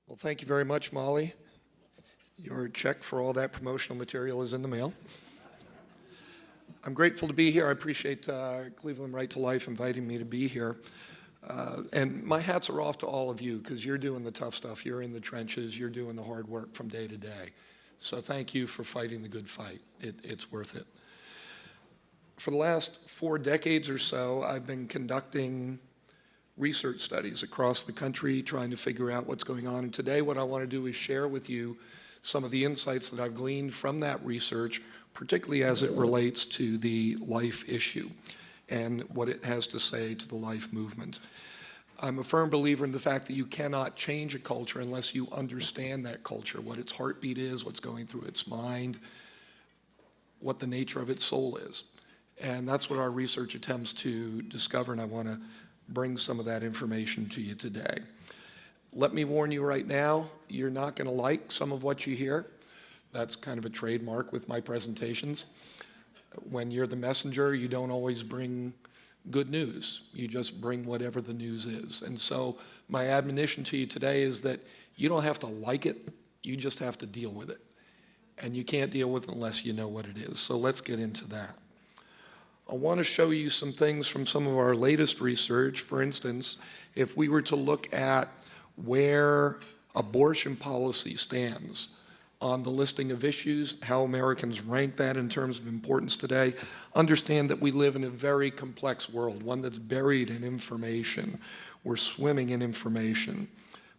Well, thank you very much, Molly. Your check for all that promotional material is in the mail. I'm grateful to be here. I appreciate Cleveland Right to Life inviting me to be here. And my hats are off to all of you because you're doing the tough stuff. You're in the trenches. You're doing the hard work from day to day. So thank you for fighting the good fight. It's worth it. For the last 4 decades or so, I've been conducting research studies across the country, trying to figure out what's going on. And today what I want to do is share with you some of the insights that I've gleaned from that research, particularly as it relates to the life issue and what it has to say to the life movement. I'm a firm believer in the fact that you cannot change a culture unless you understand that culture, what its heartbeat is, what's going through its mind, what the nature of its soul is. And that's what our research attempts to discover, and I want to bring some of that information to you today. Let me warn you right now, you're not going to like some of what you hear. That's kind of a trademark with my presentations. When you're the messenger, you don't always bring good news. You just bring whatever the news is. And so my admonition to you today is that you don't have to like it, you just have to deal with it. And you can't deal with it unless you know what it is. So let's get into that. I want to show you some things from some of our latest research. For instance, if we were to look at where abortion policy stands on the listing of issues, how Americans rank that in terms of importance today, understand that we live in a very complex world, one that's buried in information. We're swimming in information.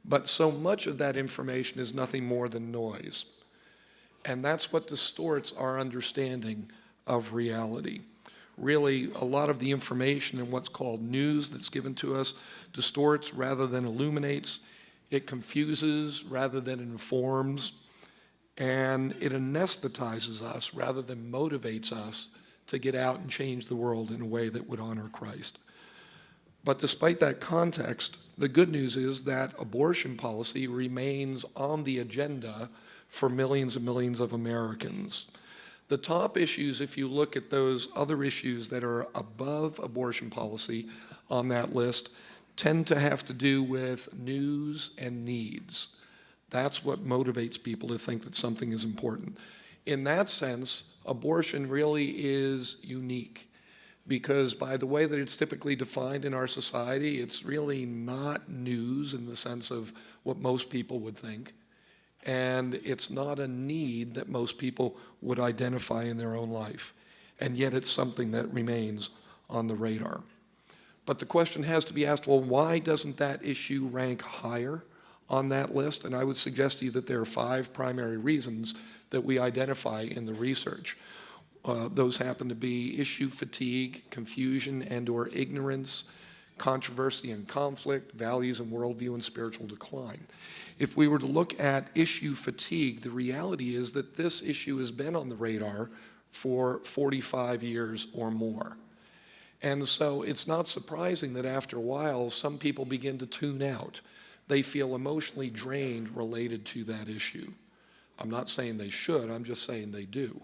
But so much of that information is nothing more than noise. And that's what distorts our understanding of reality. Really, a lot of the information in what's called news that's given to us distorts rather than illuminates. It confuses rather than informs. And it anesthetizes us rather than motivates us to get out and change the world in a way that would honor Christ. But despite that context, the good news is that abortion policy remains on the agenda for millions and millions of Americans. The top issues, if you look at those other issues that are above abortion policy on that list, tend to have to do with news and needs. That's what motivates people to think that something is important. In that sense, abortion really is unique because by the way that it's typically defined in our society, it's really not news in the sense of what most people would think. And it's not a need that most people would identify in their own life. And yet it's something that remains on the radar. But the question has to be asked, well, why doesn't that issue rank higher on that list? And I would suggest to you that there are 5 primary reasons that we identify in the research. Those happen to be issue fatigue, confusion and/or ignorance, controversy and conflict, values and worldview, and spiritual decline. If we were to look at issue fatigue, the reality is that this issue has been on the radar for 45 years or more. And so it's not surprising that after a while, some people begin to tune out. They feel emotionally drained related to that issue. I'm not saying they should, I'm just saying they do.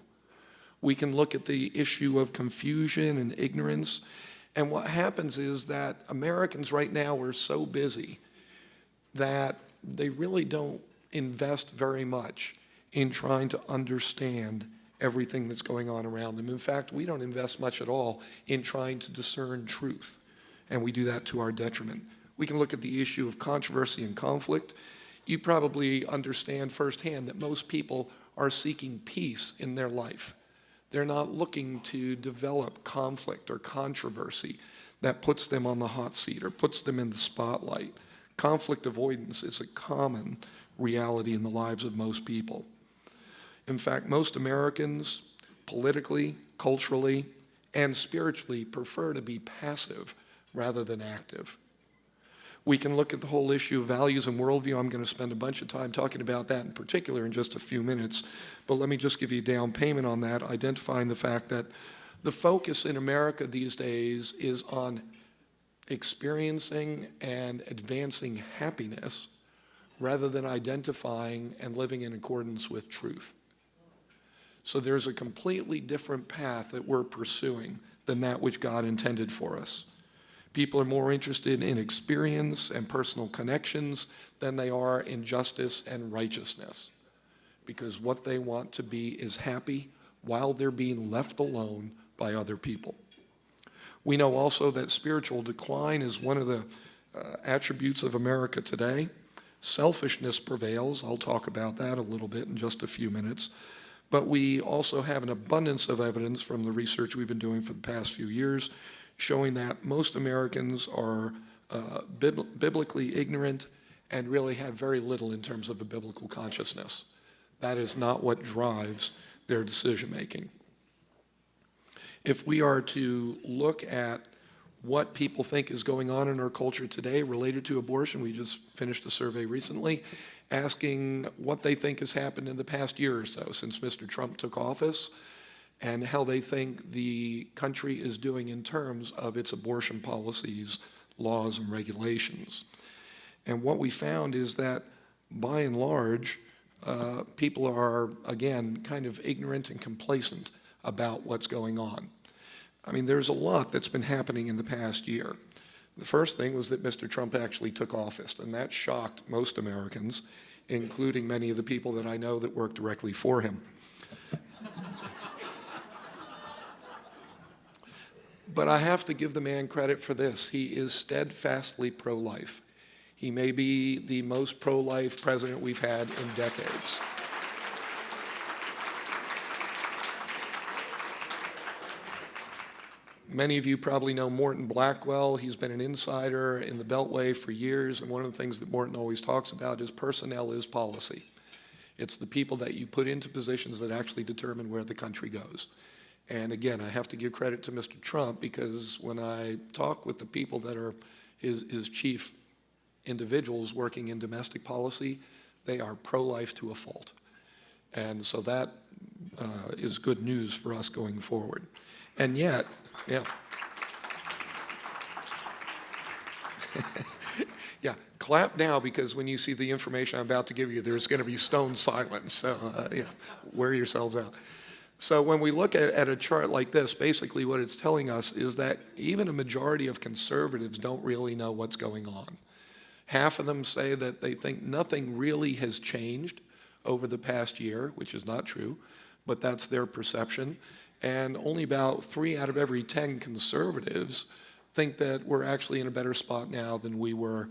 We can look at the issue of confusion and ignorance. And what happens is that Americans right now are so busy that they really don't invest very much in trying to understand everything that's going on around them. In fact, we don't invest much at all in trying to discern truth, and we do that to our detriment. We can look at the issue of controversy and conflict. You probably understand firsthand that most people are seeking peace in their life. They're not looking to develop conflict or controversy that puts them on the hot seat or puts them in the spotlight. Conflict avoidance is a common reality in the lives of most people. In fact, most Americans, politically, culturally, and spiritually, prefer to be passive rather than active. We can look at the whole issue of values and worldview. I'm going to spend a bunch of time talking about that in particular in just a few minutes, but let me just give you a down payment on that, identifying the fact that the focus in America these days is on experiencing and advancing happiness rather than identifying and living in accordance with truth. So there's a completely different path that we're pursuing than that which God intended for us. People are more interested in experience and personal connections than they are in justice and righteousness, because what they want to be is happy while they're being left alone by other people. We know also that spiritual decline is one of the attributes of America today. Selfishness prevails. I'll talk about that a little bit in just a few minutes. But we also have an abundance of evidence from the research we've been doing for the past few years showing that most Americans are biblically ignorant and really have very little in terms of a biblical consciousness. That is not what drives their decision making. If we are to look at what people think is going on in our culture today related to abortion, we just finished a survey recently asking what they think has happened in the past year or so since Mr. Trump took office and how they think the country is doing in terms of its abortion policies, laws, and regulations. And what we found is that, by and large, people are, again, kind of ignorant and complacent about what's going on. I mean, there's a lot that's been happening in the past year. The first thing was that Mr. Trump actually took office, and that shocked most Americans, including many of the people that I know that work directly for him. But I have to give the man credit for this. He is steadfastly pro-life. He may be the most pro-life president we've had in decades. Many of you probably know Morton Blackwell. He's been an insider in the Beltway for years, and one of the things that Morton always talks about is personnel is policy. It's the people that you put into positions that actually determine where the country goes. And again, I have to give credit to Mr. Trump, because when I talk with the people that are his chief individuals working in domestic policy, they are pro-life to a fault. And so that is good news for us going forward. And yet, yeah. Yeah, clap now, because when you see the information I'm about to give you, there's going to be stone silence. So, yeah, wear yourselves out. So when we look at a chart like this, basically what it's telling us is that even a majority of conservatives don't really know what's going on. Half of them say that they think nothing really has changed over the past year, which is not true, but that's their perception. And only about 3 out of every 10 conservatives think that we're actually in a better spot now than we were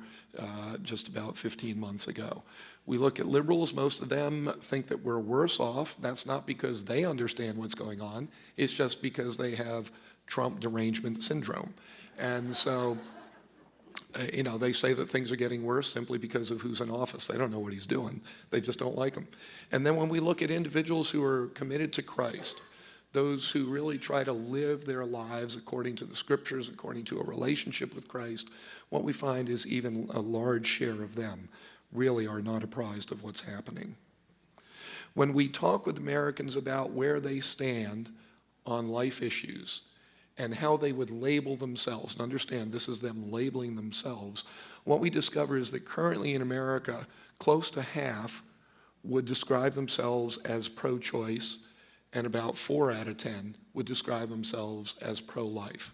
just about 15 months ago. We look at liberals, most of them think that we're worse off. That's not because they understand what's going on. It's just because they have Trump derangement syndrome. And so, you know, they say that things are getting worse simply because of who's in office. They don't know what he's doing. They just don't like him. And then when we look at individuals who are committed to Christ, those who really try to live their lives according to the scriptures, according to a relationship with Christ, what we find is even a large share of them really are not apprised of what's happening. When we talk with Americans about where they stand on life issues and how they would label themselves, and understand this is them labeling themselves, what we discover is that currently in America, close to half would describe themselves as pro-choice, and about 4 out of 10 would describe themselves as pro-life.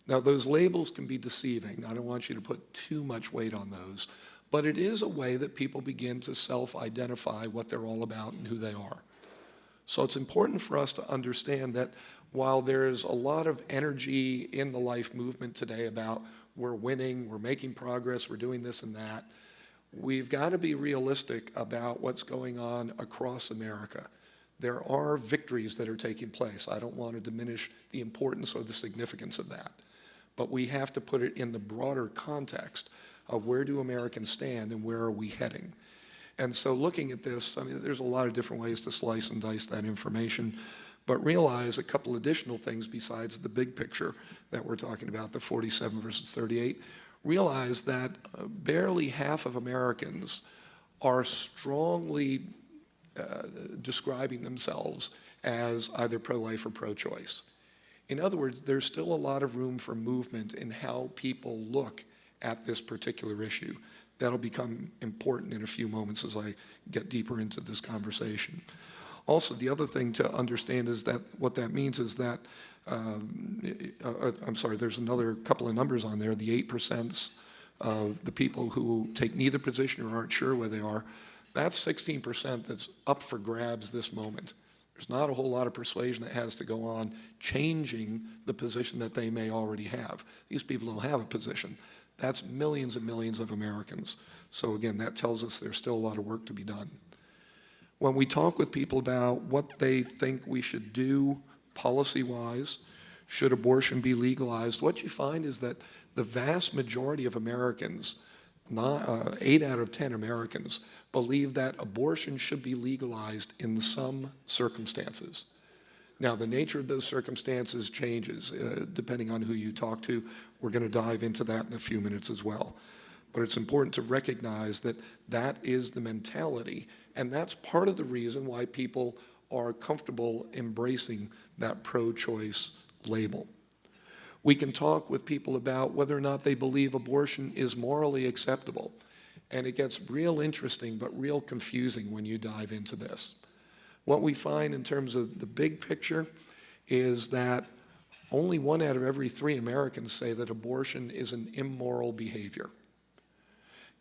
Now, those labels can be deceiving. I don't want you to put too much weight on those, but it is a way that people begin to self-identify what they're all about and who they are. So it's important for us to understand that while there's a lot of energy in the life movement today about we're winning, we're making progress, we're doing this and that, we've got to be realistic about what's going on across America. There are victories that are taking place. I don't want to diminish the importance or the significance of that, but we have to put it in the broader context of where do Americans stand and where are we heading. And so looking at this, I mean, there's a lot of different ways to slice and dice that information, but realize a couple additional things besides the big picture that we're talking about, the 47 versus 38. Realize that barely half of Americans are strongly describing themselves as either pro-life or pro-choice. In other words, there's still a lot of room for movement in how people look at this particular issue. That'll become important in a few moments as I get deeper into this conversation. Also, the other thing to understand is that what that means is that I'm sorry, there's another couple of numbers on there, the 8% of the people who take neither position or aren't sure where they are. That's 16% that's up for grabs this moment. There's not a whole lot of persuasion that has to go on changing the position that they may already have. These people don't have a position. That's millions and millions of Americans. So again, that tells us there's still a lot of work to be done. When we talk with people about what they think we should do policy-wise, should abortion be legalized, what you find is that the vast majority of Americans, 8 out of 10 Americans, believe that abortion should be legalized in some circumstances. Now, the nature of those circumstances changes depending on who you talk to. We're going to dive into that in a few minutes as well. But it's important to recognize that that is the mentality, and that's part of the reason why people are comfortable embracing that pro-choice label. We can talk with people about whether or not they believe abortion is morally acceptable. And it gets real interesting but real confusing when you dive into this. What we find in terms of the big picture is that only 1 out of every 3 Americans say that abortion is an immoral behavior.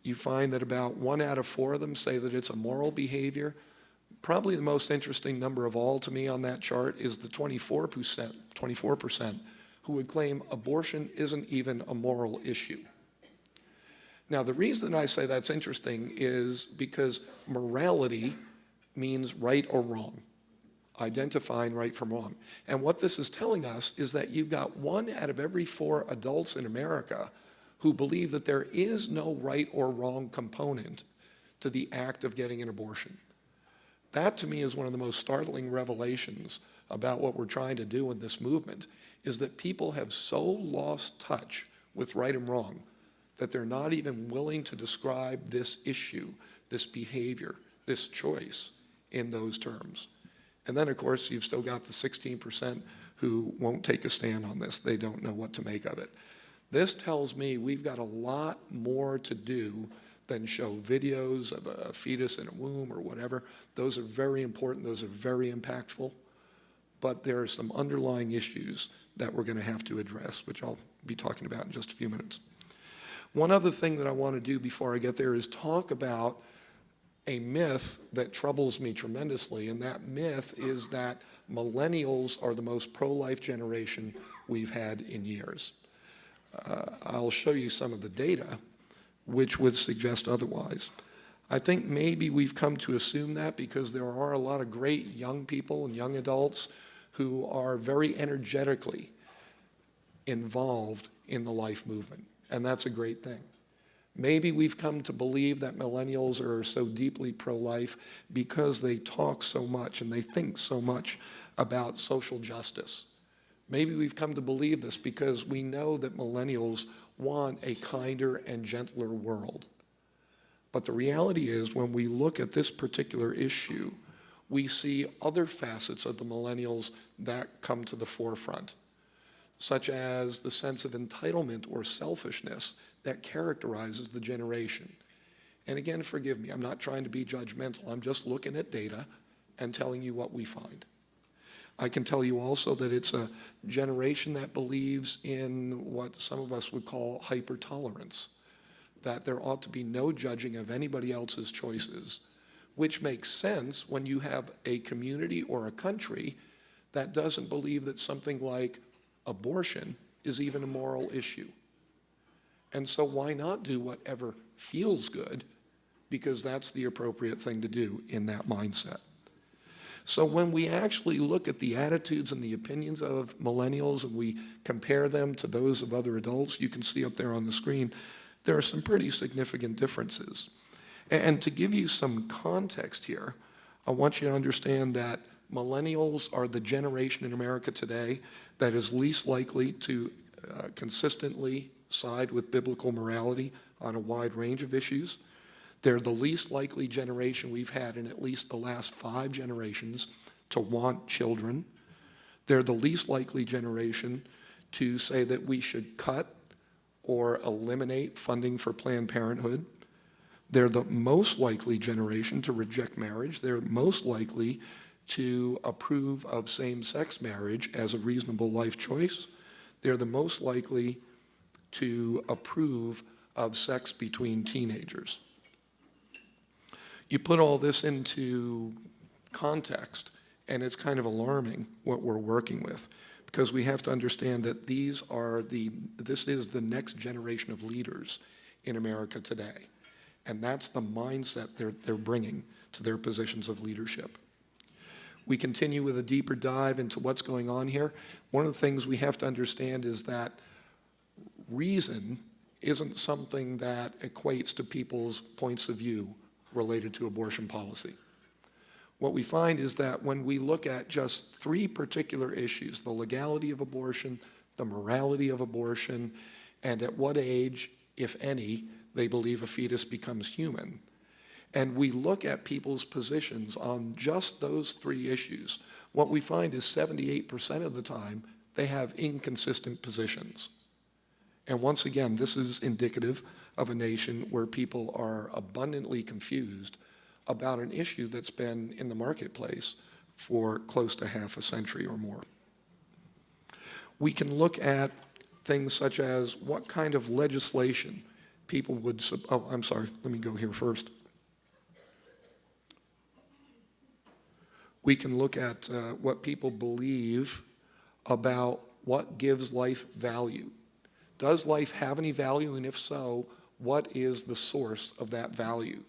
You find that about 1 out of 4 of them say that it's a moral behavior. Probably the most interesting number of all to me on that chart is the 24% who would claim abortion isn't even a moral issue. Now, the reason I say that's interesting is because morality means right or wrong, identifying right from wrong. And what this is telling us is that you've got 1 out of every 4 adults in America who believe that there is no right or wrong component to the act of getting an abortion. That, to me, is one of the most startling revelations about what we're trying to do in this movement, is that people have so lost touch with right and wrong that they're not even willing to describe this issue, this behavior, this choice in those terms. And then, of course, you've still got the 16% who won't take a stand on this. They don't know what to make of it. This tells me we've got a lot more to do than show videos of a fetus in a womb or whatever. Those are very important. Those are very impactful. But there are some underlying issues that we're going to have to address, which I'll be talking about in just a few minutes. One other thing that I want to do before I get there is talk about a myth that troubles me tremendously, and that myth is that millennials are the most pro-life generation we've had in years. I'll show you some of the data which would suggest otherwise. I think maybe we've come to assume that because there are a lot of great young people and young adults who are very energetically involved in the life movement, and that's a great thing. Maybe we've come to believe that millennials are so deeply pro-life because they talk so much and they think so much about social justice. Maybe we've come to believe this because we know that millennials want a kinder and gentler world. But the reality is, when we look at this particular issue, we see other facets of the millennials that come to the forefront, such as the sense of entitlement or selfishness that characterizes the generation. And again, forgive me, I'm not trying to be judgmental. I'm just looking at data and telling you what we find. I can tell you also that it's a generation that believes in what some of us would call hyper-tolerance, that there ought to be no judging of anybody else's choices, which makes sense when you have a community or a country that doesn't believe that something like abortion is even a moral issue. And so why not do whatever feels good, because that's the appropriate thing to do in that mindset. So when we actually look at the attitudes and the opinions of millennials and we compare them to those of other adults, you can see up there on the screen, there are some pretty significant differences. And to give you some context here, I want you to understand that millennials are the generation in America today that is least likely to consistently side with biblical morality on a wide range of issues. They're the least likely generation we've had in at least the last 5 generations to want children. They're the least likely generation to say that we should cut or eliminate funding for Planned Parenthood. They're the most likely generation to reject marriage. They're most likely to approve of same-sex marriage as a reasonable life choice. They're the most likely to approve of sex between teenagers. You put all this into context, and it's kind of alarming what we're working with, because we have to understand that this is the next generation of leaders in America today. And that's the mindset they're bringing to their positions of leadership. We continue with a deeper dive into what's going on here. One of the things we have to understand is that reason isn't something that equates to people's points of view related to abortion policy. What we find is that when we look at just three particular issues, the legality of abortion, the morality of abortion, and at what age, if any, they believe a fetus becomes human, and we look at people's positions on just those three issues, what we find is 78% of the time they have inconsistent positions. And once again, this is indicative of a nation where people are abundantly confused about an issue that's been in the marketplace for close to half a century or more. We can look at things such as what kind of legislation people would, let me go here first. We can look at what people believe about what gives life value. Does life have any value, and if so, what is the source of that value?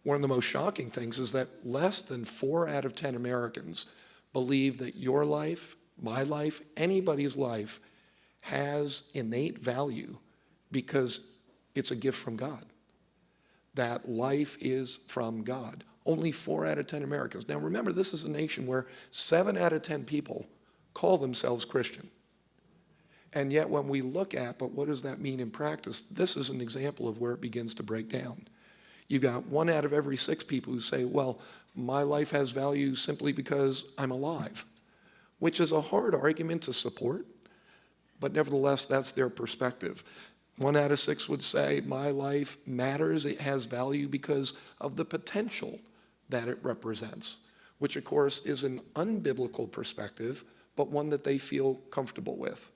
One of the most shocking things is that less than 4 out of 10 Americans believe that your life, my life, anybody's life has innate value because it's a gift from God. That life is from God. Only 4 out of 10 Americans. Now remember, this is a nation where 7 out of 10 people call themselves Christian. And yet when we look at, but what does that mean in practice, this is an example of where it begins to break down. You've got 1 out of every 6 people who say, well, my life has value simply because I'm alive, which is a hard argument to support, but nevertheless, that's their perspective. 1 out of 6 would say, my life matters, it has value because of the potential that it represents, which of course is an unbiblical perspective, but one that they feel comfortable with.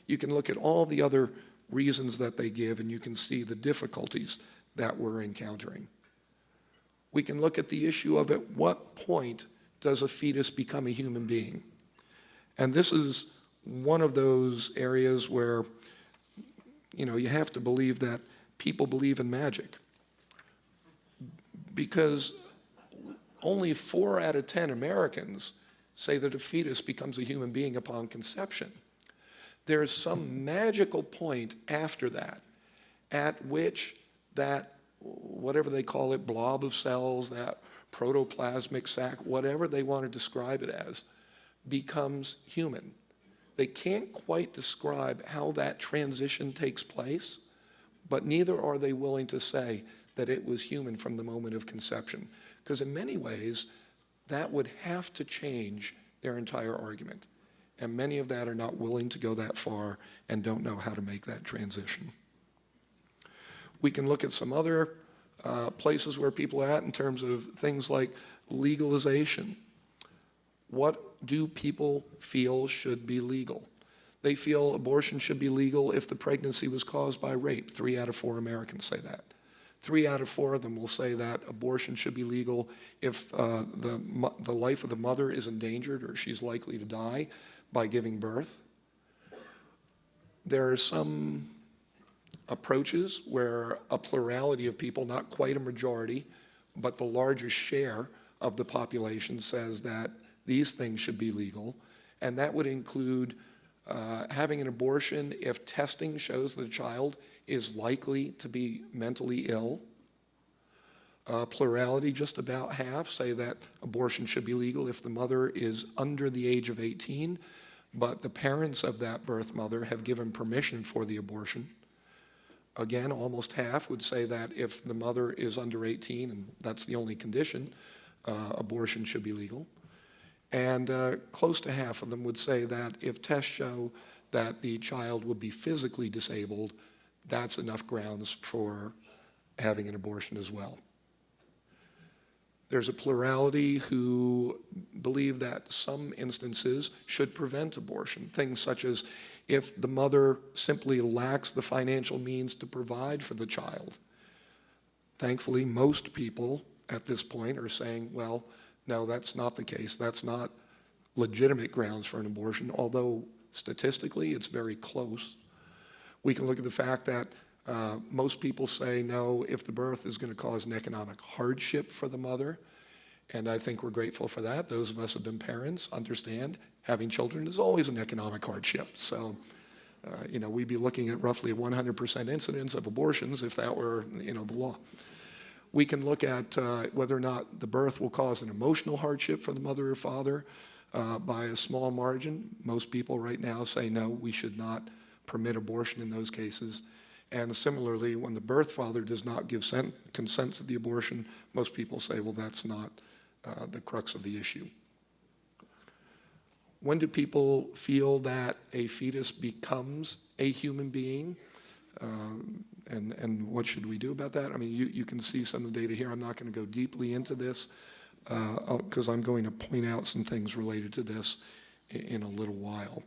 You can look at all the other reasons that they give, and you can see the difficulties that we're encountering. We can look at the issue of at what point does a fetus become a human being? And this is one of those areas where, you have to believe that people believe in magic, because only 4 out of 10 Americans say that a fetus becomes a human being upon conception. There is some magical point after that at which that, whatever they call it, blob of cells, that protoplasmic sac, whatever they want to describe it as, becomes human. They can't quite describe how that transition takes place, but neither are they willing to say that it was human from the moment of conception. Because in many ways, that would have to change their entire argument. And many of that are not willing to go that far and don't know how to make that transition. We can look at some other places where people are at in terms of things like legalization. What do people feel should be legal? They feel abortion should be legal if the pregnancy was caused by rape. 3 out of 4 Americans say that. 3 out of 4 of them will say that abortion should be legal if the life of the mother is endangered or she's likely to die by giving birth. There are some approaches where a plurality of people, not quite a majority, but the largest share of the population says that these things should be legal, and that would include having an abortion if testing shows that a child is likely to be mentally ill. Plurality, just about half, say that abortion should be legal if the mother is under the age of 18, but the parents of that birth mother have given permission for the abortion. Again, almost half would say that if the mother is under 18, and that's the only condition, abortion should be legal. And close to half of them would say that if tests show that the child would be physically disabled, that's enough grounds for having an abortion as well. There's a plurality who believe that some instances should prevent abortion. Things such as if the mother simply lacks the financial means to provide for the child. Thankfully, most people at this point are saying, well, no, that's not the case. That's not legitimate grounds for an abortion, although statistically it's very close. We can look at the fact that most people say no if the birth is going to cause an economic hardship for the mother, and I think we're grateful for that. Those of us who have been parents understand having children is always an economic hardship. So, we'd be looking at roughly a 100% incidence of abortions if that were, the law. We can look at whether or not the birth will cause an emotional hardship for the mother or father by a small margin. Most people right now say no, we should not permit abortion in those cases. And similarly, when the birth father does not give consent to the abortion, most people say, well, that's not the crux of the issue. When do people feel that a fetus becomes a human being? And what should we do about that? I mean, you can see some of the data here. I'm not going to go deeply into this because I'm going to point out some things related to this in a little while.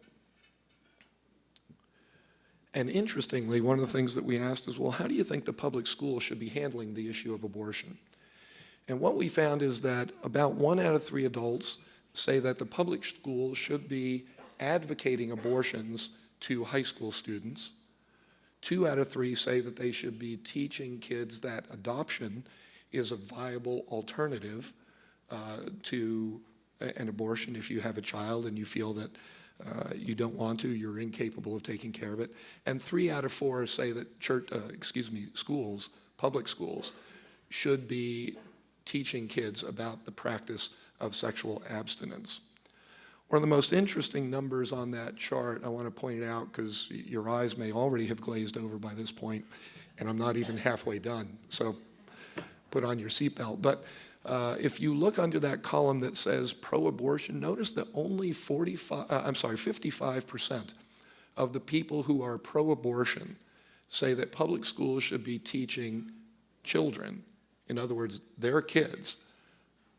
And interestingly, one of the things that we asked is, well, how do you think the public schools should be handling the issue of abortion? And what we found is that about 1 out of 3 adults say that the public schools should be advocating abortions to high school students. 2 out of 3 say that they should be teaching kids that adoption is a viable alternative to an abortion if you have a child and you feel that you don't want to, you're incapable of taking care of it. And 3 out of 4 say that schools, public schools, should be teaching kids about the practice of sexual abstinence. One of the most interesting numbers on that chart, I want to point it out because your eyes may already have glazed over by this point, and I'm not even halfway done, so put on your seatbelt. But if you look under that column that says pro-abortion, notice that only 55% of the people who are pro-abortion say that public schools should be teaching children, in other words, their kids,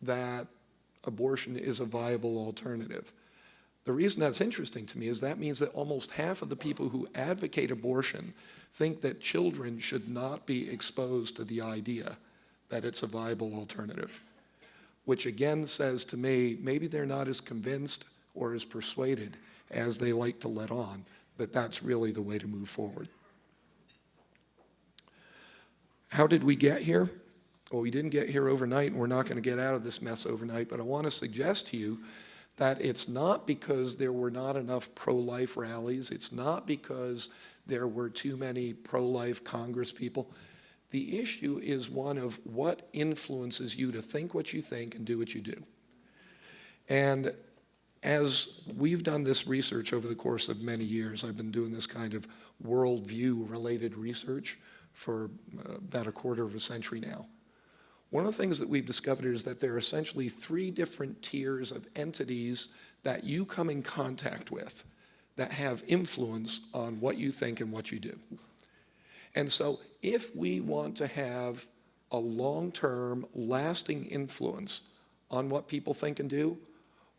that abortion is a viable alternative. The reason that's interesting to me is that means that almost half of the people who advocate abortion think that children should not be exposed to the idea that it's a viable alternative, which again says to me, maybe they're not as convinced or as persuaded as they like to let on that that's really the way to move forward. How did we get here? Well, we didn't get here overnight, and we're not going to get out of this mess overnight, but I want to suggest to you that it's not because there were not enough pro-life rallies. It's not because there were too many pro-life Congress people. The issue is one of what influences you to think what you think and do what you do. And as we've done this research over the course of many years, I've been doing this kind of worldview-related research for about a quarter of a century now. One of the things that we've discovered is that there are essentially 3 different tiers of entities that you come in contact with that have influence on what you think and what you do. And so if we want to have a long-term, lasting influence on what people think and do,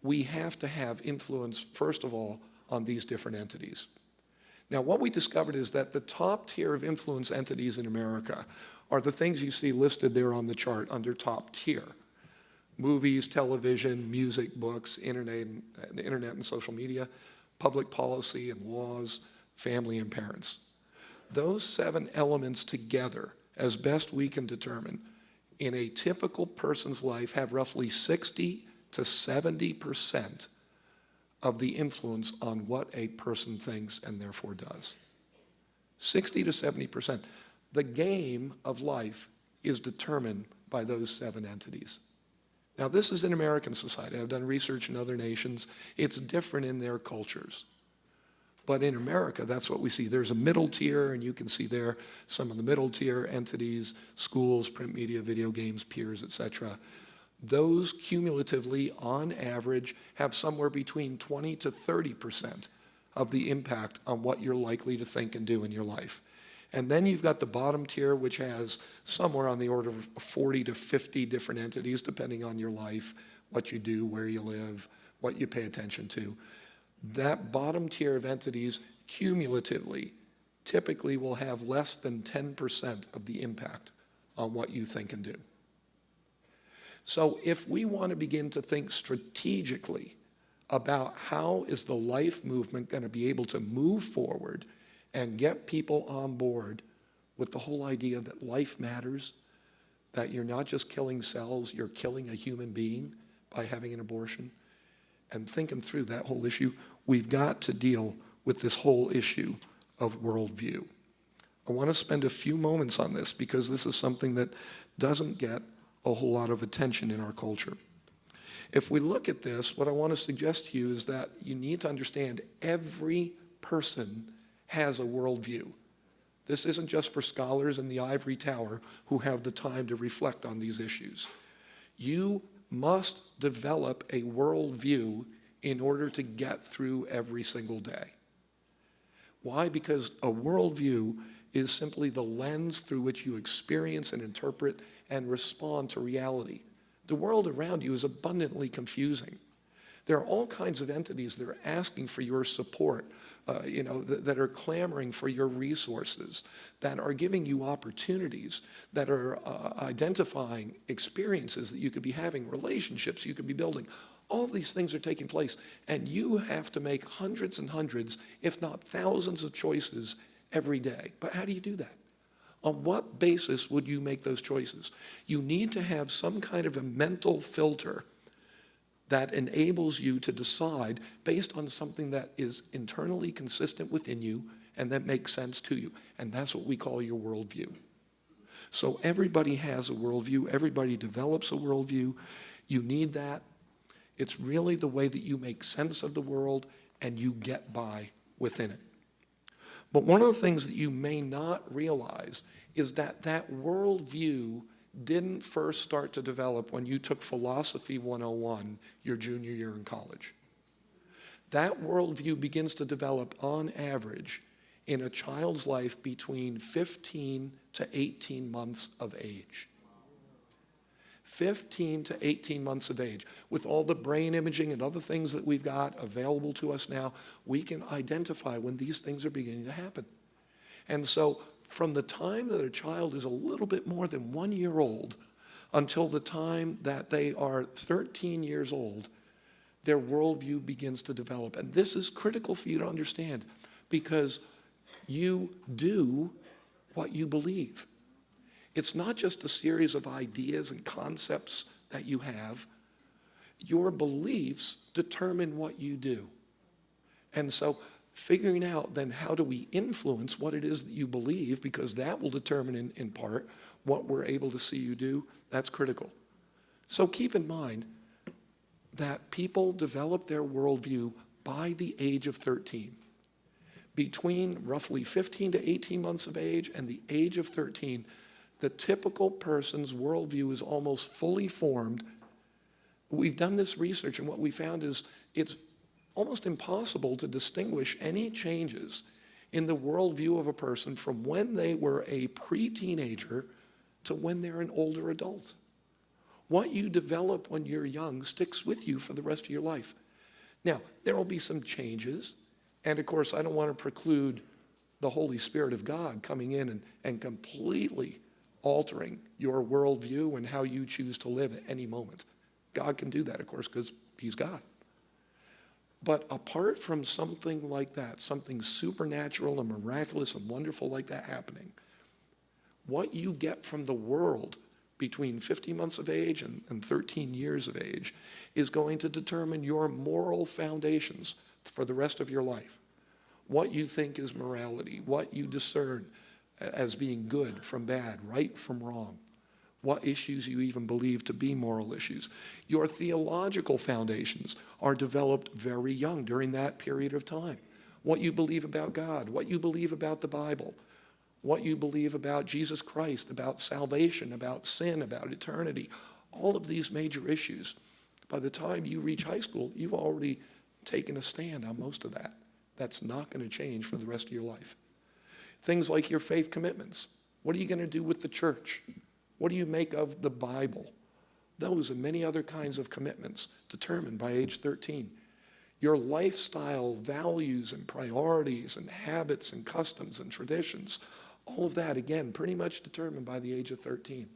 we have to have influence, first of all, on these different entities. Now, what we discovered is that the top tier of influence entities in America are the things you see listed there on the chart under top tier. Movies, television, music, books, internet and social media, public policy and laws, family and parents. Those 7 elements together, as best we can determine, in a typical person's life have roughly 60 to 70% of the influence on what a person thinks and therefore does. 60 to 70%. The game of life is determined by those 7 entities. Now, this is in American society. I've done research in other nations. It's different in their cultures. But in America, that's what we see. There's a middle tier, and you can see there some of the middle tier entities, schools, print media, video games, peers, etc. Those cumulatively, on average, have somewhere between 20 to 30% of the impact on what you're likely to think and do in your life. And then you've got the bottom tier, which has somewhere on the order of 40 to 50 different entities, depending on your life, what you do, where you live, what you pay attention to. That bottom tier of entities cumulatively typically will have less than 10% of the impact on what you think and do. So if we want to begin to think strategically about how is the life movement going to be able to move forward and get people on board with the whole idea that life matters, that you're not just killing cells, you're killing a human being by having an abortion, and thinking through that whole issue, we've got to deal with this whole issue of worldview. I want to spend a few moments on this because this is something that doesn't get a whole lot of attention in our culture. If we look at this, what I want to suggest to you is that you need to understand every person has a worldview. This isn't just for scholars in the ivory tower who have the time to reflect on these issues. You must develop a worldview in order to get through every single day. Why? Because a worldview is simply the lens through which you experience and interpret and respond to reality. The world around you is abundantly confusing. There are all kinds of entities that are asking for your support, that are clamoring for your resources, that are giving you opportunities, that are identifying experiences that you could be having, relationships you could be building. All these things are taking place, and you have to make hundreds and hundreds, if not thousands of choices every day. But how do you do that? On what basis would you make those choices? You need to have some kind of a mental filter that enables you to decide based on something that is internally consistent within you and that makes sense to you. And that's what we call your worldview. So everybody has a worldview. Everybody develops a worldview. You need that. It's really the way that you make sense of the world and you get by within it. But one of the things that you may not realize is that that worldview didn't first start to develop when you took Philosophy 101 your junior year in college. That worldview begins to develop on average in a child's life between 15 to 18 months of age. 15 to 18 months of age. With all the brain imaging and other things that we've got available to us now, we can identify when these things are beginning to happen. And so from the time that a child is a little bit more than 1 year old until the time that they are 13 years old, their worldview begins to develop. And this is critical for you to understand because you do what you believe. It's not just a series of ideas and concepts that you have. Your beliefs determine what you do. And so figuring out then how do we influence what it is that you believe, because that will determine in part what we're able to see you do, that's critical. So keep in mind that people develop their worldview by the age of 13. Between roughly 15 to 18 months of age and the age of 13, the typical person's worldview is almost fully formed. We've done this research, and what we found is it's almost impossible to distinguish any changes in the worldview of a person from when they were a pre-teenager to when they're an older adult. What you develop when you're young sticks with you for the rest of your life. Now, there will be some changes, and of course, I don't want to preclude the Holy Spirit of God coming in and completely altering your worldview and how you choose to live at any moment. God can do that, of course, because he's God. But apart from something like that, something supernatural and miraculous and wonderful like that happening, what you get from the world between 50 months of age and 13 years of age is going to determine your moral foundations for the rest of your life. What you think is morality, what you discern as being good from bad, right from wrong, what issues you even believe to be moral issues. Your theological foundations are developed very young during that period of time. What you believe about God, what you believe about the Bible, what you believe about Jesus Christ, about salvation, about sin, about eternity, all of these major issues. By the time you reach high school, you've already taken a stand on most of that. That's not going to change for the rest of your life. Things like your faith commitments. What are you going to do with the church? What do you make of the Bible? Those and many other kinds of commitments determined by age 13. Your lifestyle, values and priorities and habits and customs and traditions, all of that, again, pretty much determined by the age of 13.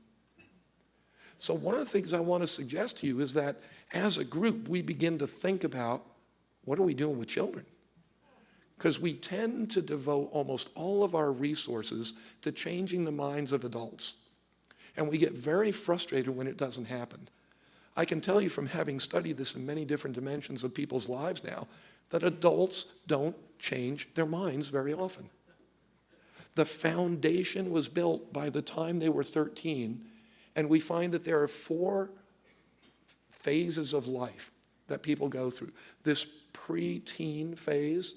So one of the things I want to suggest to you is that as a group, we begin to think about what are we doing with children? Because we tend to devote almost all of our resources to changing the minds of adults. And we get very frustrated when it doesn't happen. I can tell you from having studied this in many different dimensions of people's lives now, that adults don't change their minds very often. The foundation was built by the time they were 13, and we find that there are 4 phases of life that people go through. This pre-teen phase,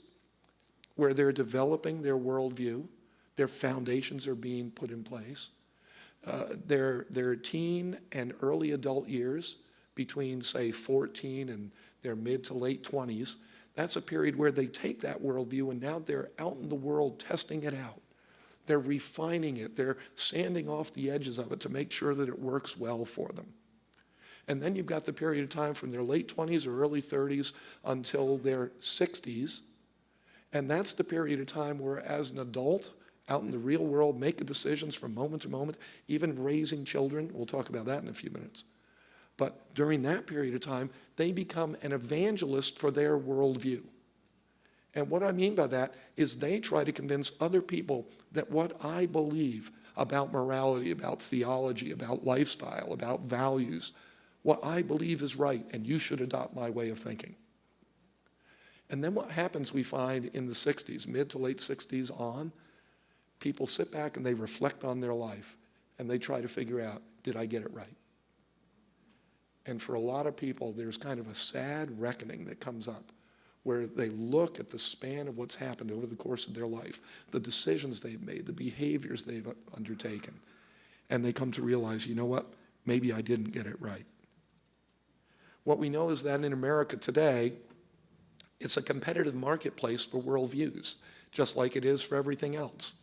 where they're developing their worldview, their foundations are being put in place. Their teen and early adult years, between, say, 14 and their mid to late 20s, that's a period where they take that worldview and now they're out in the world testing it out. They're refining it. They're sanding off the edges of it to make sure that it works well for them. And then you've got the period of time from their late 20s or early 30s until their 60s. And that's the period of time where, as an adult, out in the real world, making decisions from moment to moment, even raising children. We'll talk about that in a few minutes. But during that period of time, they become an evangelist for their worldview. And what I mean by that is they try to convince other people that what I believe about morality, about theology, about lifestyle, about values, what I believe is right, and you should adopt my way of thinking. And then what happens, we find in the 60s, mid to late 60s on, people sit back and they reflect on their life and they try to figure out, did I get it right? And for a lot of people, there's kind of a sad reckoning that comes up where they look at the span of what's happened over the course of their life, the decisions they've made, the behaviors they've undertaken, and they come to realize, you know what, maybe I didn't get it right. What we know is that in America today, it's a competitive marketplace for worldviews, just like it is for everything else.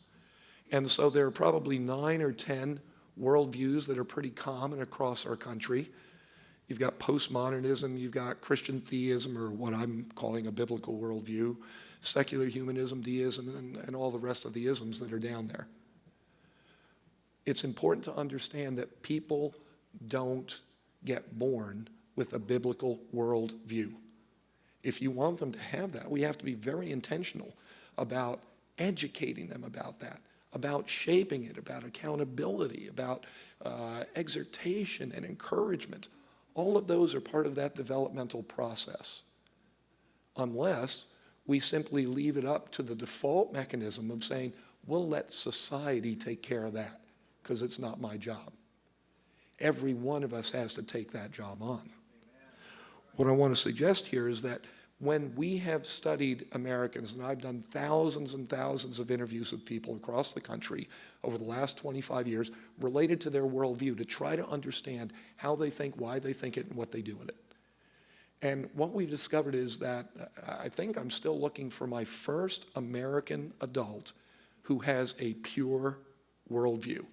And so there are probably 9 or 10 worldviews that are pretty common across our country. You've got postmodernism, you've got Christian theism, or what I'm calling a biblical worldview, secular humanism, deism, and all the rest of the isms that are down there. It's important to understand that people don't get born with a biblical worldview. If you want them to have that, we have to be very intentional about educating them about that, about shaping it, about accountability, about exhortation and encouragement. All of those are part of that developmental process, unless we simply leave it up to the default mechanism of saying, we'll let society take care of that because it's not my job. Every one of us has to take that job on. What I want to suggest here is that when we have studied Americans, and I've done thousands and thousands of interviews with people across the country over the last 25 years related to their worldview to try to understand how they think, why they think it, and what they do with it. And what we've discovered is that I think I'm still looking for my first American adult who has a pure worldview,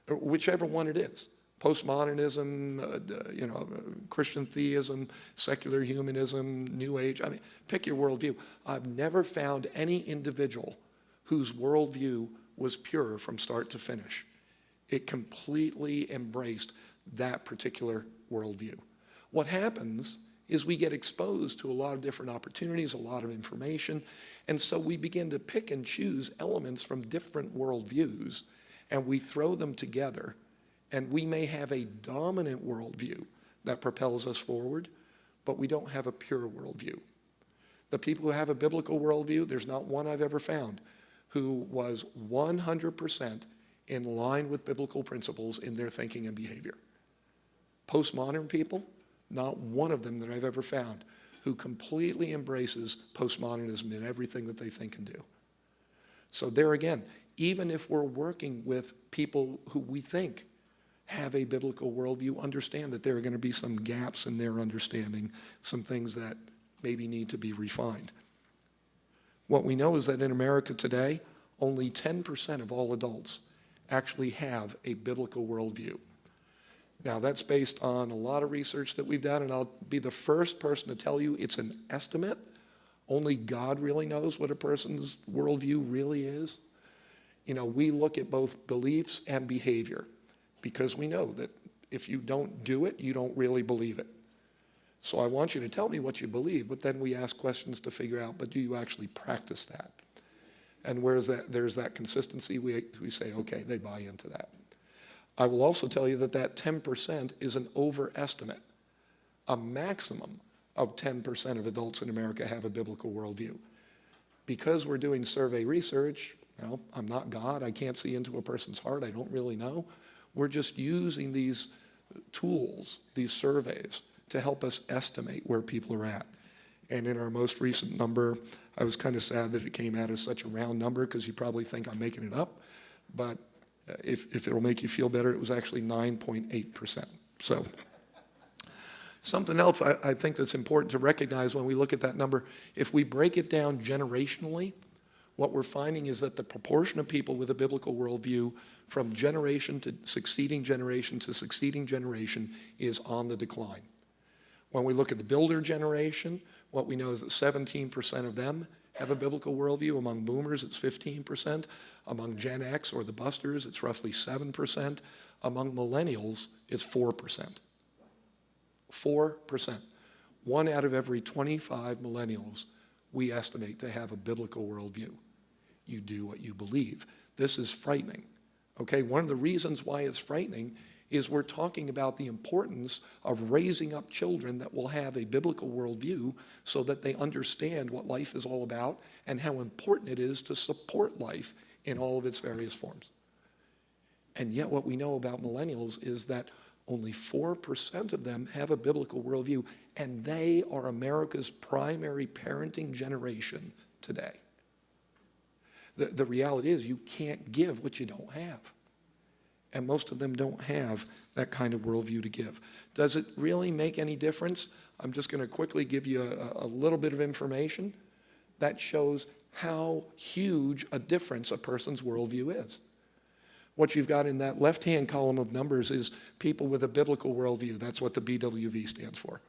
or whichever one it is. Postmodernism, Christian theism, secular humanism, New Age. I mean, pick your worldview. I've never found any individual whose worldview was pure from start to finish. It completely embraced that particular worldview. What happens is we get exposed to a lot of different opportunities, a lot of information, and so we begin to pick and choose elements from different worldviews, and we throw them together. And we may have a dominant worldview that propels us forward, but we don't have a pure worldview. The people who have a biblical worldview, there's not one I've ever found who was 100% in line with biblical principles in their thinking and behavior. Postmodern people, not one of them that I've ever found who completely embraces postmodernism in everything that they think and do. So there again, even if we're working with people who we think have a biblical worldview, understand that there are going to be some gaps in their understanding, some things that maybe need to be refined. What we know is that in America today, only 10% of all adults actually have a biblical worldview. Now, that's based on a lot of research that we've done, and I'll be the first person to tell you it's an estimate. Only God really knows what a person's worldview really is. You know, we look at both beliefs and behavior because we know that if you don't do it, you don't really believe it. So I want you to tell me what you believe, but then we ask questions to figure out, but do you actually practice that? And where's that? There's that consistency. We say, okay, they buy into that. I will also tell you that that 10% is an overestimate. A maximum of 10% of adults in America have a biblical worldview. Because we're doing survey research, well, I'm not God. I can't see into a person's heart. I don't really know. We're just using these tools, these surveys, to help us estimate where people are at. And in our most recent number, I was kind of sad that it came out as such a round number because you probably think I'm making it up. But if it'll make you feel better, it was actually 9.8%. So something else I think that's important to recognize when we look at that number, if we break it down generationally, what we're finding is that the proportion of people with a biblical worldview from generation to succeeding generation is on the decline. When we look at the builder generation, what we know is that 17% of them have a biblical worldview. Among boomers, it's 15%. Among Gen X or the busters, it's roughly 7%. Among millennials, it's 4%. 4%. 1 out of every 25 millennials we estimate to have a biblical worldview. You do what you believe. This is frightening. Okay, one of the reasons why it's frightening is we're talking about the importance of raising up children that will have a biblical worldview so that they understand what life is all about and how important it is to support life in all of its various forms. And yet what we know about millennials is that only 4% of them have a biblical worldview, and they are America's primary parenting generation today. The reality is you can't give what you don't have. And most of them don't have that kind of worldview to give. Does it really make any difference? I'm just going to quickly give you a little bit of information that shows how huge a difference a person's worldview is. What you've got in that left-hand column of numbers is people with a biblical worldview. That's what the BWV stands for.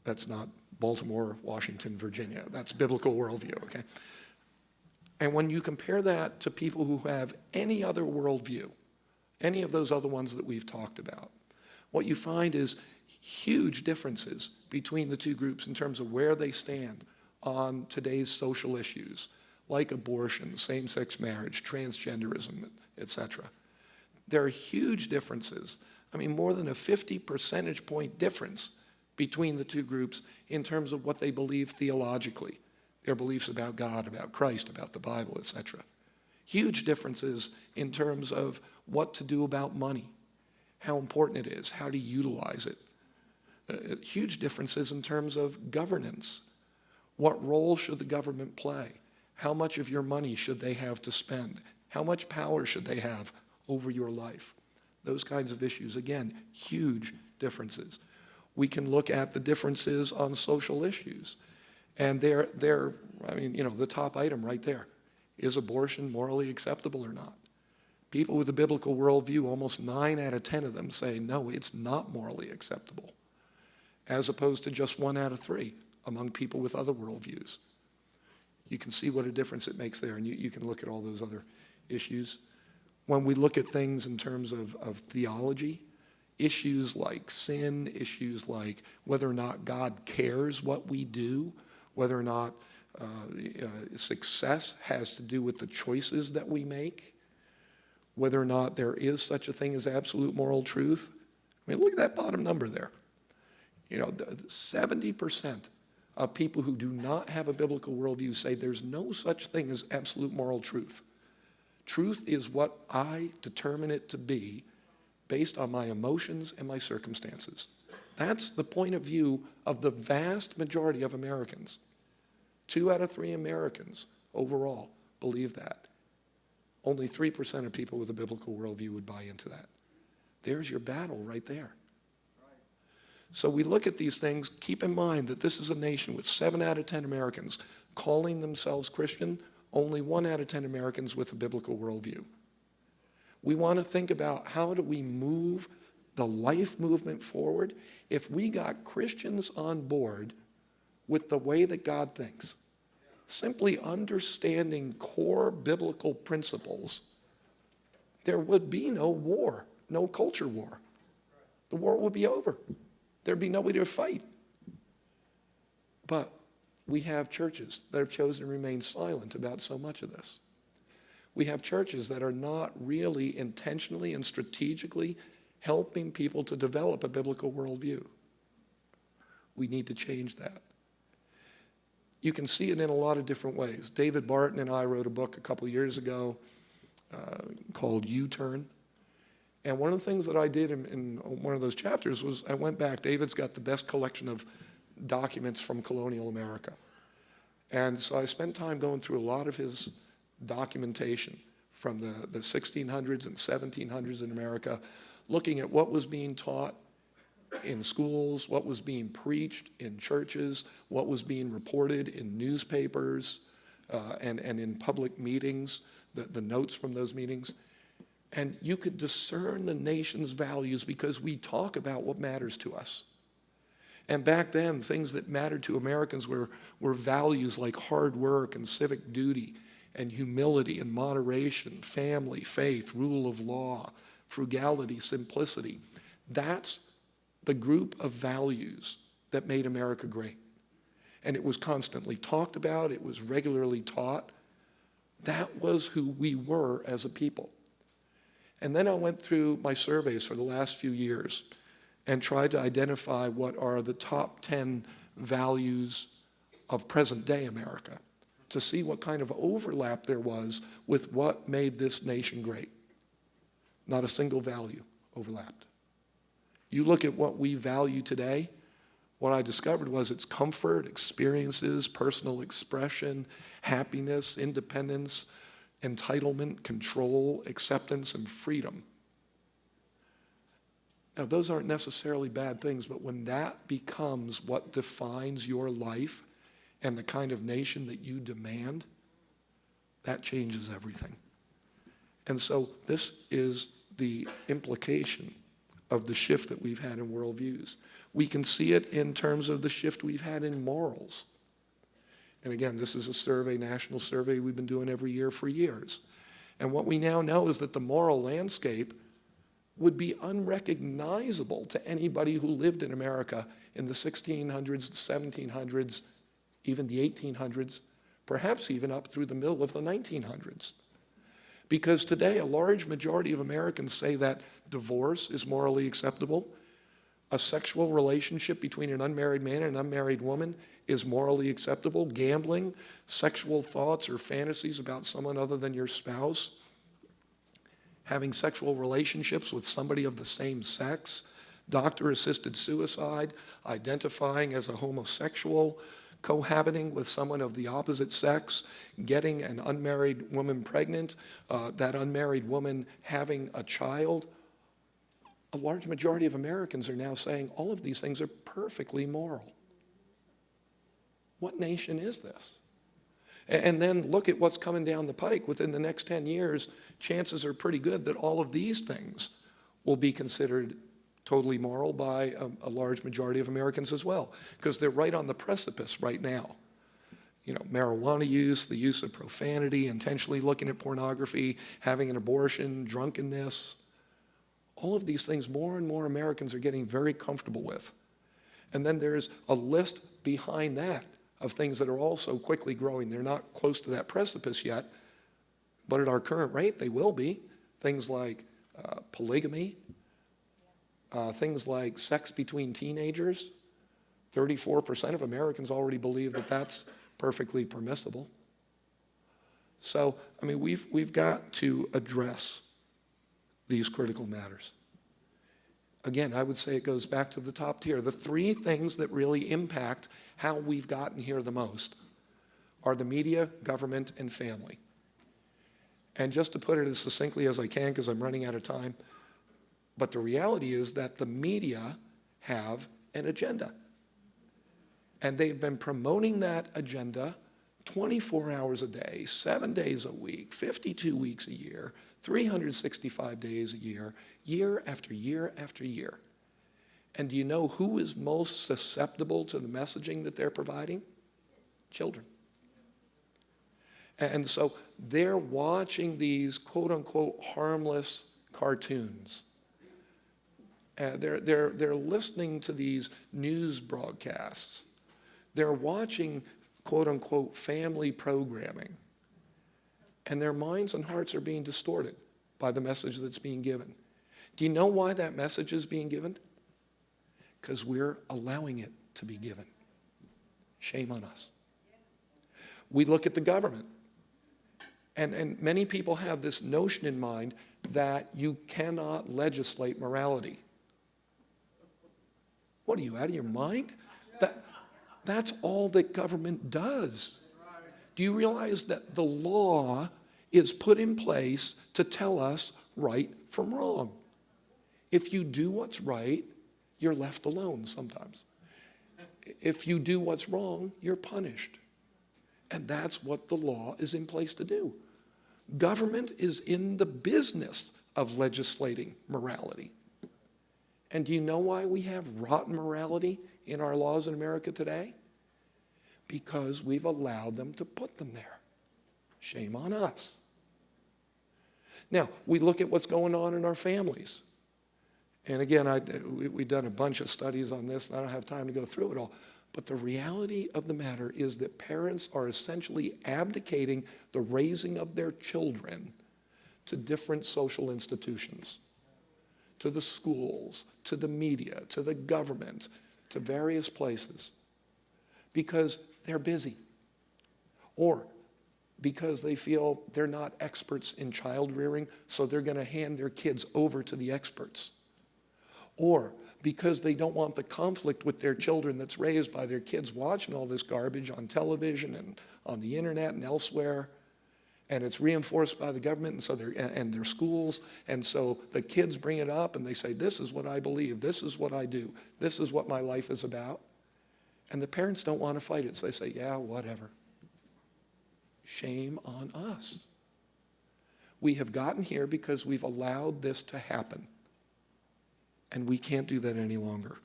That's not Baltimore, Washington, Virginia. That's biblical worldview, okay? And when you compare that to people who have any other worldview, any of those other ones that we've talked about, what you find is huge differences between the two groups in terms of where they stand on today's social issues, like abortion, same-sex marriage, transgenderism, etc. There are huge differences. I mean, more than a 50 percentage point difference between the two groups in terms of what they believe theologically, their beliefs about God, about Christ, about the Bible, etc. Huge differences in terms of what to do about money, how important it is, how to utilize it. Huge differences in terms of governance. What role should the government play? How much of your money should they have to spend? How much power should they have over your life? Those kinds of issues, again, huge differences. We can look at the differences on social issues. And they're I mean, you know, the top item right there. Is abortion morally acceptable or not? People with a biblical worldview, almost 9 out of 10 of them say, no, it's not morally acceptable, as opposed to just 1 out of 3 among people with other worldviews. You can see what a difference it makes there, and you can look at all those other issues. When we look at things in terms of theology, issues like sin, issues like whether or not God cares what we do, whether or not success has to do with the choices that we make, whether or not there is such a thing as absolute moral truth. I mean, look at that bottom number there. You know, 70% of people who do not have a biblical worldview say there's no such thing as absolute moral truth. Truth is what I determine it to be based on my emotions and my circumstances. That's the point of view of the vast majority of Americans. 2 out of 3 Americans overall believe that. Only 3% of people with a biblical worldview would buy into that. There's your battle right there. So we look at these things, keep in mind that this is a nation with 7 out of 10 Americans calling themselves Christian, only 1 out of 10 Americans with a biblical worldview. We want to think about how do we move the life movement forward if we got Christians on board with the way that God thinks. Simply understanding core biblical principles, there would be no war, no culture war. The war would be over. There'd be nobody to fight. But we have churches that have chosen to remain silent about so much of this. We have churches that are not really intentionally and strategically helping people to develop a biblical worldview. We need to change that. You can see it in a lot of different ways. David Barton and I wrote a book a couple years ago called U-Turn. And one of the things that I did in one of those chapters was I went back. David's got the best collection of documents from colonial America. And so I spent time going through a lot of his documentation from the 1600s and 1700s in America, looking at what was being taught in schools, what was being preached in churches, what was being reported in newspapers and in public meetings, the notes from those meetings. And you could discern the nation's values because we talk about what matters to us. And back then, things that mattered to Americans were values like hard work and civic duty and humility and moderation, family, faith, rule of law, frugality, simplicity. That's the group of values that made America great. And it was constantly talked about. It was regularly taught. That was who we were as a people. And then I went through my surveys for the last few years and tried to identify what are the top 10 values of present-day America to see what kind of overlap there was with what made this nation great. Not a single value overlapped. You look at what we value today, what I discovered was it's comfort, experiences, personal expression, happiness, independence, entitlement, control, acceptance, and freedom. Now, those aren't necessarily bad things, but when that becomes what defines your life and the kind of nation that you demand, that changes everything. And so this is the implication of the shift that we've had in worldviews. We can see it in terms of the shift we've had in morals. And again, this is a survey, national survey we've been doing every year for years. And what we now know is that the moral landscape would be unrecognizable to anybody who lived in America in the 1600s, the 1700s, even the 1800s, perhaps even up through the middle of the 1900s. Because today, a large majority of Americans say that divorce is morally acceptable, a sexual relationship between an unmarried man and an unmarried woman is morally acceptable, gambling, sexual thoughts or fantasies about someone other than your spouse, having sexual relationships with somebody of the same sex, doctor-assisted suicide, identifying as a homosexual, cohabiting with someone of the opposite sex, getting an unmarried woman pregnant, that unmarried woman having a child. A large majority of Americans are now saying all of these things are perfectly moral. What nation is this? And then look at what's coming down the pike. Within the next 10 years, chances are pretty good that all of these things will be considered totally moral by a large majority of Americans as well, because they're right on the precipice right now. You know, marijuana use, the use of profanity, intentionally looking at pornography, having an abortion, drunkenness. All of these things more and more Americans are getting very comfortable with. And then there's a list behind that of things that are also quickly growing. They're not close to that precipice yet, but at our current rate, they will be. Things like polygamy, things like sex between teenagers. 34% of Americans already believe that that's perfectly permissible. So, I mean, we've got to address these critical matters. Again, I would say it goes back to the top tier. The three things that really impact how we've gotten here the most are the media, government, and family. And just to put it as succinctly as I can, because I'm running out of time, but the reality is that the media have an agenda. And they've been promoting that agenda 24 hours a day, 7 days a week, 52 weeks a year, 365 days a year, year after year after year. And do you know who is most susceptible to the messaging that they're providing? Children. And so they're watching these quote-unquote harmless cartoons. They're listening to these news broadcasts. They're watching quote-unquote family programming. And their minds and hearts are being distorted by the message that's being given. Do you know why that message is being given? Because we're allowing it to be given. Shame on us. We look at the government. And many people have this notion in mind that you cannot legislate morality. What are you, out of your mind? That's all that government does. Do you realize that the law is put in place to tell us right from wrong? If you do what's right, you're left alone sometimes. If you do what's wrong, you're punished. And that's what the law is in place to do. Government is in the business of legislating morality. And do you know why we have rotten morality in our laws in America today? Because we've allowed them to put them there. Shame on us. Now, we look at what's going on in our families. And again, we've done a bunch of studies on this, and I don't have time to go through it all. But the reality of the matter is that parents are essentially abdicating the raising of their children to different social institutions, to the schools, to the media, to the government, to various places, because they're busy, or because they feel they're not experts in child rearing, so they're going to hand their kids over to the experts, or because they don't want the conflict with their children that's raised by their kids watching all this garbage on television and on the internet and elsewhere, and it's reinforced by the government and so and their schools, and so the kids bring it up and they say, this is what I believe, this is what I do, this is what my life is about. And the parents don't want to fight it, so they say, yeah, whatever. Shame on us. We have gotten here because we've allowed this to happen. And we can't do that any longer.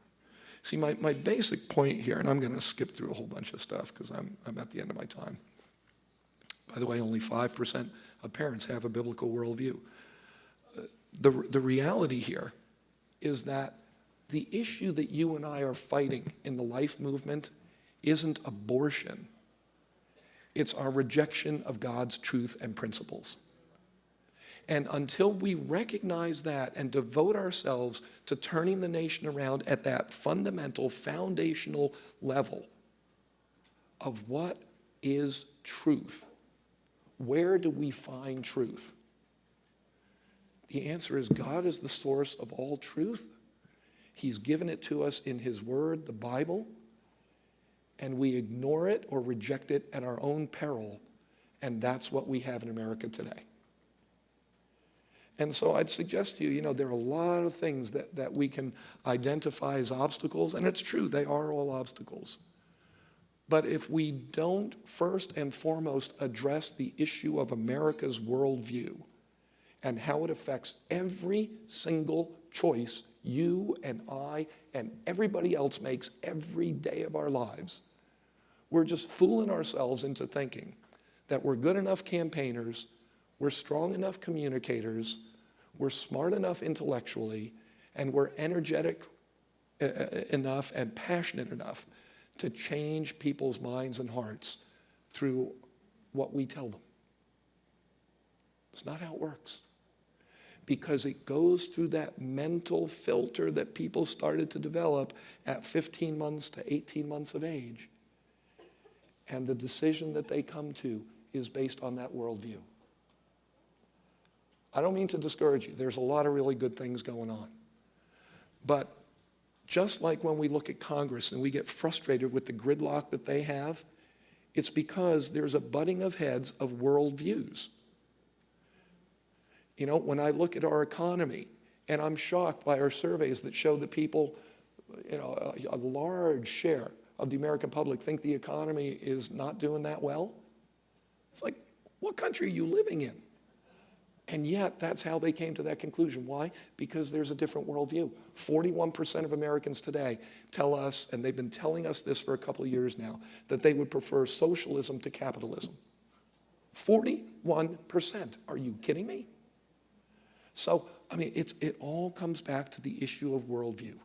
See, my basic point here, and I'm going to skip through a whole bunch of stuff because I'm at the end of my time. By the way, only 5% of parents have a biblical worldview. The reality here is that the issue that you and I are fighting in the life movement isn't abortion. It's our rejection of God's truth and principles. And until we recognize that and devote ourselves to turning the nation around at that fundamental, foundational level of what is truth, where do we find truth? The answer is God is the source of all truth. He's given it to us in His Word, the Bible, and we ignore it or reject it at our own peril, and that's what we have in America today. And so I'd suggest to you, there are a lot of things that we can identify as obstacles, and it's true, they are all obstacles. But if we don't first and foremost address the issue of America's worldview and how it affects every single choice you and I and everybody else makes every day of our lives, we're just fooling ourselves into thinking that we're good enough campaigners, we're strong enough communicators, we're smart enough intellectually, and we're energetic enough and passionate enough to change people's minds and hearts through what we tell them. It's not how it works. Because it goes through that mental filter that people started to develop at 15 months to 18 months of age. And the decision that they come to is based on that worldview. I don't mean to discourage you. There's a lot of really good things going on. But just like when we look at Congress and we get frustrated with the gridlock that they have, it's because there's a butting of heads of worldviews. When I look at our economy, and I'm shocked by our surveys that show that people, a large share of the American public think the economy is not doing that well, It's like, what country are you living in? And yet, that's how they came to that conclusion. Why? Because there's a different worldview. 41% of Americans today tell us, and they've been telling us this for a couple of years now, that they would prefer socialism to capitalism. 41%. Are you kidding me? So, I mean, it all comes back to the issue of worldview.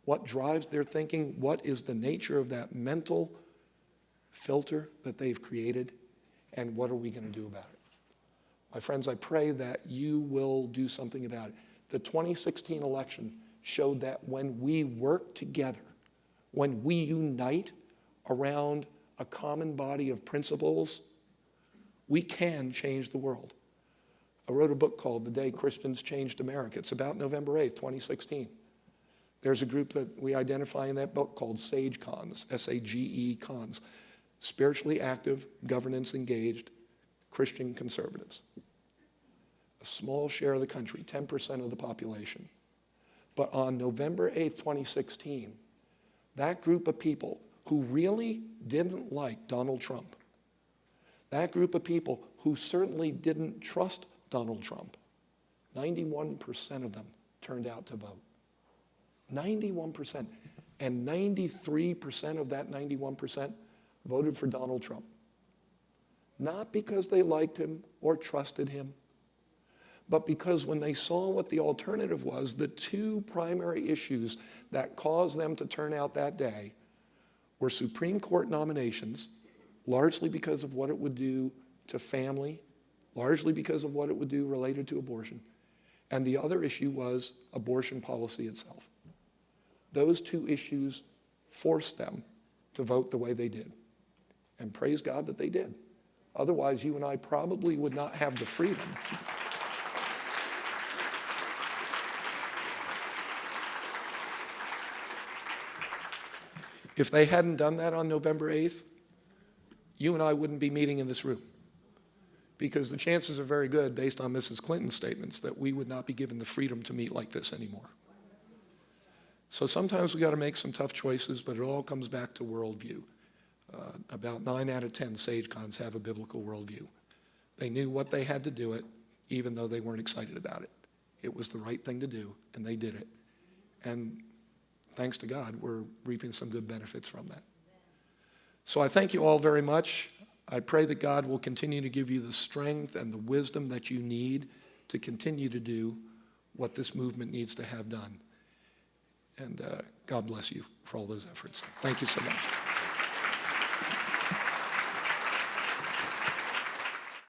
What drives their thinking? What is the nature of that mental filter that they've created? And what are we going to do about it? My friends, I pray that you will do something about it. The 2016 election showed that when we work together, when we unite around a common body of principles, we can change the world. I wrote a book called The Day Christians Changed America. It's about November 8th, 2016. There's a group that we identify in that book called SAGE cons, S-A-G-E cons, spiritually active, governance engaged Christian conservatives. A small share of the country, 10% of the population. But on November 8th, 2016, that group of people who really didn't like Donald Trump, that group of people who certainly didn't trust Donald Trump, 91% of them turned out to vote. 91%. And 93% of that 91% voted for Donald Trump. Not because they liked him or trusted him, but because when they saw what the alternative was, the two primary issues that caused them to turn out that day were Supreme Court nominations, largely because of what it would do to family, largely because of what it would do related to abortion, and the other issue was abortion policy itself. Those two issues forced them to vote the way they did. And praise God that they did. Otherwise, you and I probably would not have the freedom if they hadn't done that on November 8th, you and I wouldn't be meeting in this room. Because the chances are very good, based on Mrs. Clinton's statements, that we would not be given the freedom to meet like this anymore. So sometimes we got to make some tough choices, but it all comes back to worldview. About 9 out of 10 SAGE cons have a biblical worldview. They knew what they had to do it, even though they weren't excited about it. It was the right thing to do, and they did it. And thanks to God, we're reaping some good benefits from that. So I thank you all very much. I pray that God will continue to give you the strength and the wisdom that you need to continue to do what this movement needs to have done. And God bless you for all those efforts. Thank you so much.